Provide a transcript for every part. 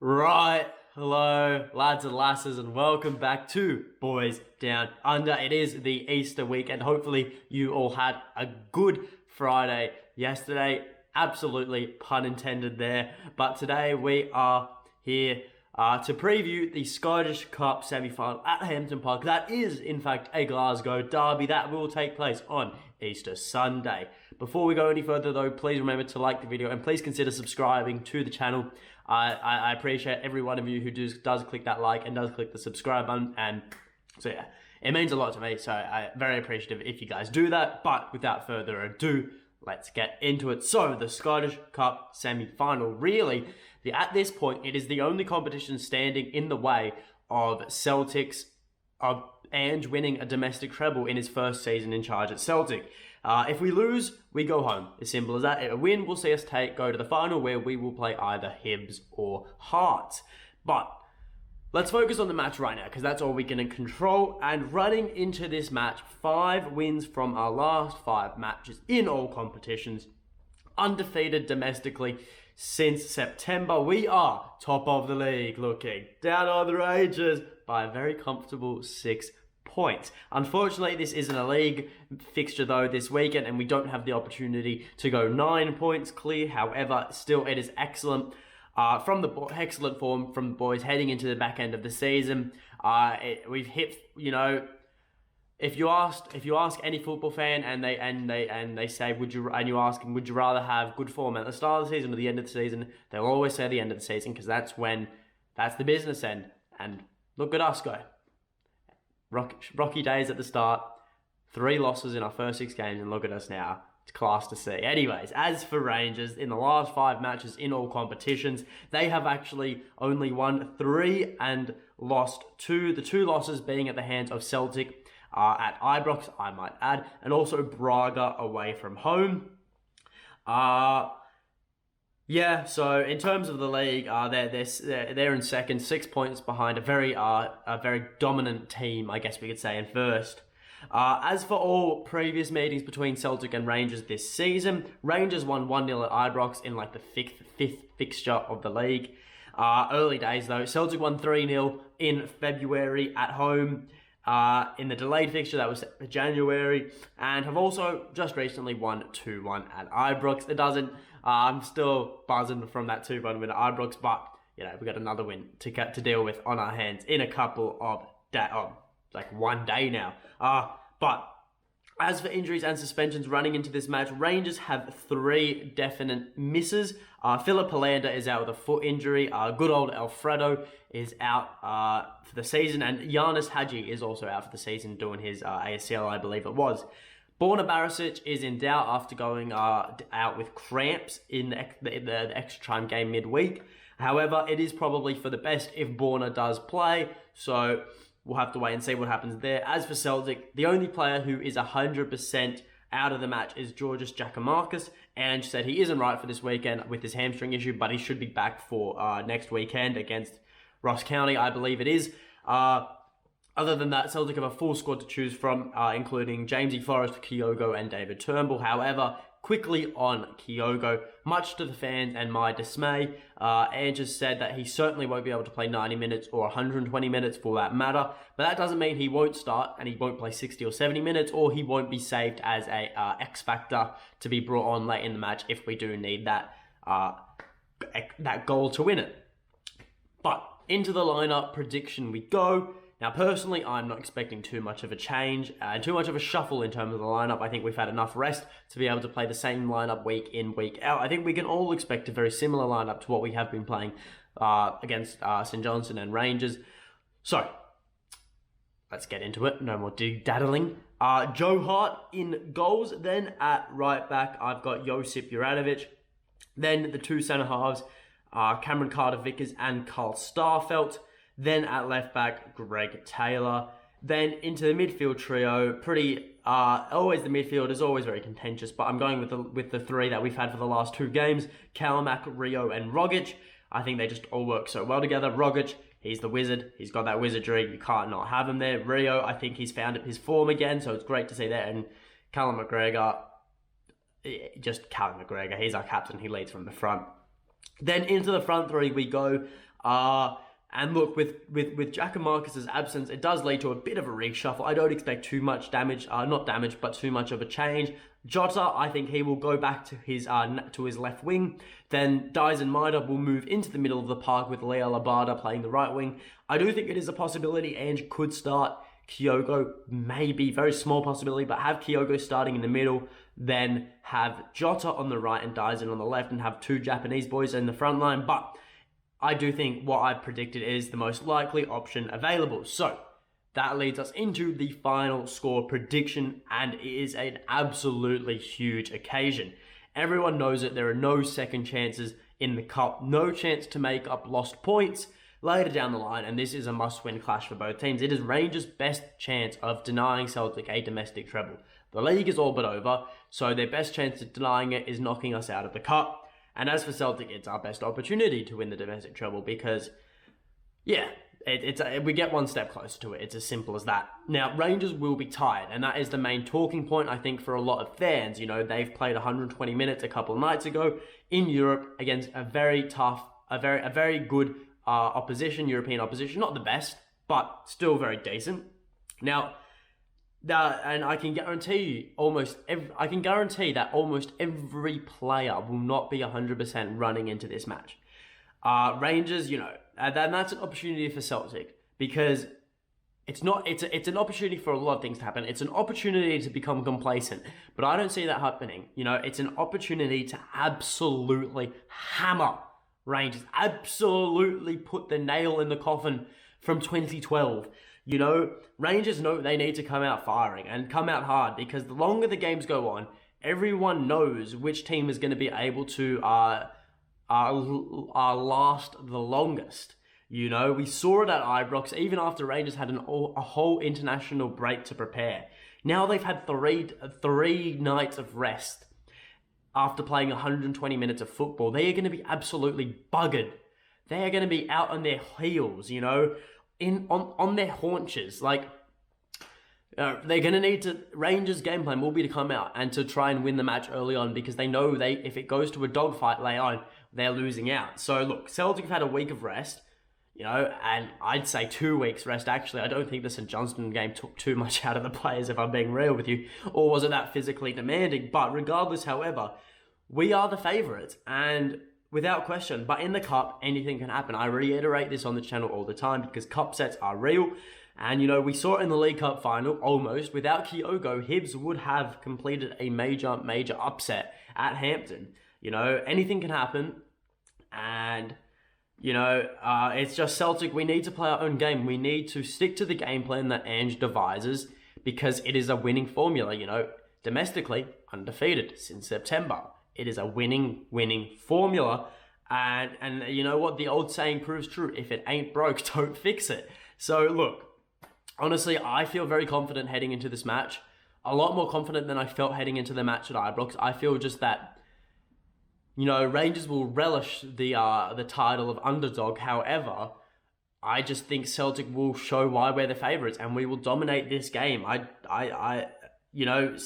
Right, hello, lads and lasses, and welcome back to Boys Down Under. It is the Easter weekend. Hopefully, you all had a good Friday yesterday. Absolutely, pun intended there. But today we are here to preview the Scottish Cup semi-final at Hampden Park. That is, in fact, a Glasgow Derby that will take place on Easter Sunday. Before we go any further, though, please remember to like the video and please consider subscribing to the channel. I appreciate every one of you who does click that like and does click the subscribe button, and so yeah, it means a lot to me, so I'm very appreciative if you guys do that. But without further ado, let's get into it. So the Scottish Cup semi-final, really, at this point, it is the only competition standing in the way of Celtic's Ange winning a domestic treble in his first season in charge at Celtic. If we lose, we go home. As simple as that. A win will see us go to the final, where we will play either Hibs or Hearts. But let's focus on the match right now, because that's all we can control. And running into this match, 5 wins from our last 5 matches in all competitions. Undefeated domestically since September. We are top of the league, looking down on the Rangers by a very comfortable 6 points. Unfortunately, this isn't a league fixture though this weekend, and we don't have the opportunity to go 9 points clear. However, still it is excellent excellent form from the boys heading into the back end of the season. We've hit, if you ask any football fan and they say would you rather have good form at the start of the season or the end of the season, they'll always say the end of the season, because that's the business end. And look at us go. Rocky days at the start, 3 losses in our first 6 games, and look at us now. It's class to see. Anyways, as for Rangers, in the last 5 matches in all competitions, they have actually only won 3 and lost 2. The 2 losses being at the hands of Celtic at Ibrox, I might add, and also Braga away from home. Yeah, so in terms of the league, they're in second, 6 points behind a very dominant team, I guess we could say, in first. As for all previous meetings between Celtic and Rangers this season, Rangers won 1-0 at Ibrox in like the fifth fixture of the league. Early days though, Celtic won 3-0 in February at home. In the delayed fixture that was for January, and have also just recently won 2-1 at Ibrox. I'm still buzzing from that 2-1 win at Ibrox, but we got another win to deal with on our hands in a couple of like one day now. But as for injuries and suspensions running into this match, Rangers have 3 definite misses. Philip Hollander is out with a foot injury. Good old Alfredo is out for the season, and Giannis Hadji is also out for the season doing his ACL, I believe it was. Borna Barisic is in doubt after going out with cramps in the extra time game midweek. However, it is probably for the best if Borna does play, so we'll have to wait and see what happens there. As for Celtic, the only player who is 100% out of the match is Georgios Giacomakis, and said he isn't right for this weekend with his hamstring issue, but he should be back for next weekend against Ross County, I believe it is. Other than that, Celtic have a full squad to choose from, including Jamesy Forrest, Kyogo, and David Turnbull. However, quickly on Kyogo, much to the fans and my dismay, Ange has said that he certainly won't be able to play 90 minutes or 120 minutes for that matter, but that doesn't mean he won't start and he won't play 60 or 70 minutes, or he won't be saved as a X factor to be brought on late in the match if we do need that goal to win it. But into the lineup prediction we go. Now, personally, I'm not expecting too much of a change and too much of a shuffle in terms of the lineup. I think we've had enough rest to be able to play the same lineup week in, week out. I think we can all expect a very similar lineup to what we have been playing against St Johnstone and Rangers. So, let's get into it. No more daddling. Joe Hart in goals. Then at right back, I've got Josip Juranovic. Then the 2 centre halves, Cameron Carter-Vickers and Carl Starfelt. Then at left back, Greg Taylor. Then into the midfield trio, always the midfield is always very contentious, but I'm going with the 3 that we've had for the last 2 games, Kalamak, Rio, and Rogic. I think they just all work so well together. Rogic, he's the wizard. He's got that wizardry. You can't not have him there. Rio, I think he's found his form again, so it's great to see that. And Callum McGregor, he's our captain. He leads from the front. Then into the front 3 we go. And look, with Jack and Marcus's absence, it does lead to a bit of a reshuffle. I don't expect too much damage, not damage, but too much of a change. Jota, I think he will go back to his left wing. Then Dyes and Maida will move into the middle of the park with Leo Labada playing the right wing. I do think it is a possibility Ange could start Kyogo, maybe, very small possibility, but have Kyogo starting in the middle, then have Jota on the right and Dyson on the left, and have two Japanese boys in the front line. But I do think what I predicted is the most likely option available. So that leads us into the final score prediction, and it is an absolutely huge occasion. Everyone knows that there are no second chances in the cup, no chance to make up lost points later down the line, and this is a must-win clash for both teams. It is Rangers' best chance of denying Celtic a domestic treble. The league is all but over, so their best chance of denying it is knocking us out of the cup. And as for Celtic, it's our best opportunity to win the domestic treble because, yeah, we get one step closer to it. It's as simple as that. Now, Rangers will be tired, and that is the main talking point, I think, for a lot of fans. You know, they've played 120 minutes a couple of nights ago in Europe against a very tough, a very good opposition, European opposition. Not the best, but still very decent. Now, and I can guarantee that almost every player will not be 100% running into this match. Rangers, you know, then that's an opportunity for Celtic because it's an opportunity for a lot of things to happen. It's an opportunity to become complacent, but I don't see that happening. You know, it's an opportunity to absolutely hammer Rangers, absolutely put the nail in the coffin from 2012. You know, Rangers know they need to come out firing and come out hard because the longer the games go on, everyone knows which team is going to be able to last the longest. You know, we saw it at Ibrox even after Rangers had a whole international break to prepare. Now they've had three nights of rest after playing 120 minutes of football. They are going to be absolutely buggered. They are going to be out on their heels, you know, on their haunches. Like, they're going to need to... Rangers' game plan will be to come out and to try and win the match early on because they know if it goes to a dogfight later on, they're losing out. So, look, Celtic have had a week of rest, you know, and I'd say 2 weeks rest, actually. I don't think the St Johnstone game took too much out of the players, if I'm being real with you, or was it that physically demanding? But regardless, however, we are the favourites, and without question. But in the cup, anything can happen. I reiterate this on the channel all the time because cup sets are real. And, you know, we saw it in the League Cup final, almost. Without Kyogo, Hibs would have completed a major upset at Hampden. You know, anything can happen. And, you know, it's just Celtic. We need to play our own game. We need to stick to the game plan that Ange devises because it is a winning formula, you know. Domestically, undefeated since September. It is a winning formula. And you know what? The old saying proves true. If it ain't broke, don't fix it. So, look, honestly, I feel very confident heading into this match. A lot more confident than I felt heading into the match at Ibrox. I feel just that, you know, Rangers will relish the title of underdog. However, I just think Celtic will show why we're the favourites and we will dominate this game. You know,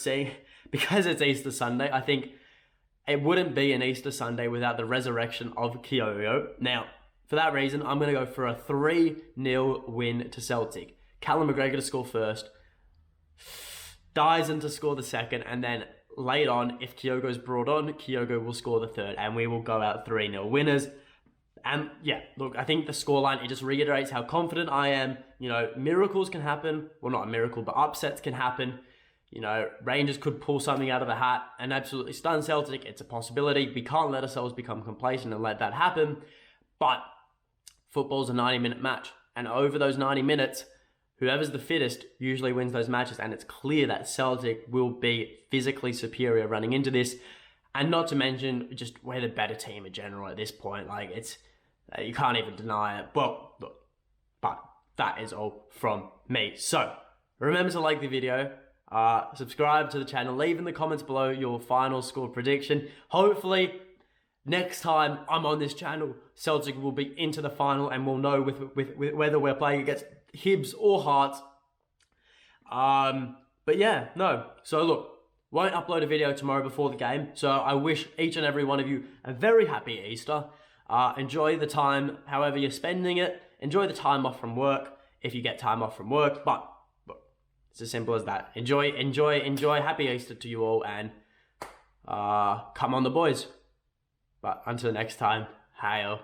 because it's Easter Sunday, I think it wouldn't be an Easter Sunday without the resurrection of Kyogo. Now, for that reason, I'm going to go for a 3-0 win to Celtic. Callum McGregor to score first, Dyson to score the second, and then late on, if Kyogo's brought on, Kyogo will score the third, and we will go out 3-0 winners. And yeah, look, I think the scoreline, it just reiterates how confident I am. You know, miracles can happen. Well, not a miracle, but upsets can happen. You know, Rangers could pull something out of a hat and absolutely stun Celtic. It's a possibility. We can't let ourselves become complacent and let that happen. But football's a 90-minute match. And over those 90 minutes, whoever's the fittest usually wins those matches. And it's clear that Celtic will be physically superior running into this. And not to mention, just we're the better team in general at this point. Like, it's... you can't even deny it. Well, look, but that is all from me. So, remember to like the video. Subscribe to the channel, leave in the comments below your final score prediction. Hopefully, next time I'm on this channel, Celtic will be into the final and we'll know with whether we're playing against Hibs or Hearts. But yeah, no. So look, won't upload a video tomorrow before the game. So I wish each and every one of you a very happy Easter. Enjoy the time, however you're spending it. Enjoy the time off from work if you get time off from work. But it's as simple as that. Enjoy. Happy Easter to you all, and come on the boys. But until next time, hail.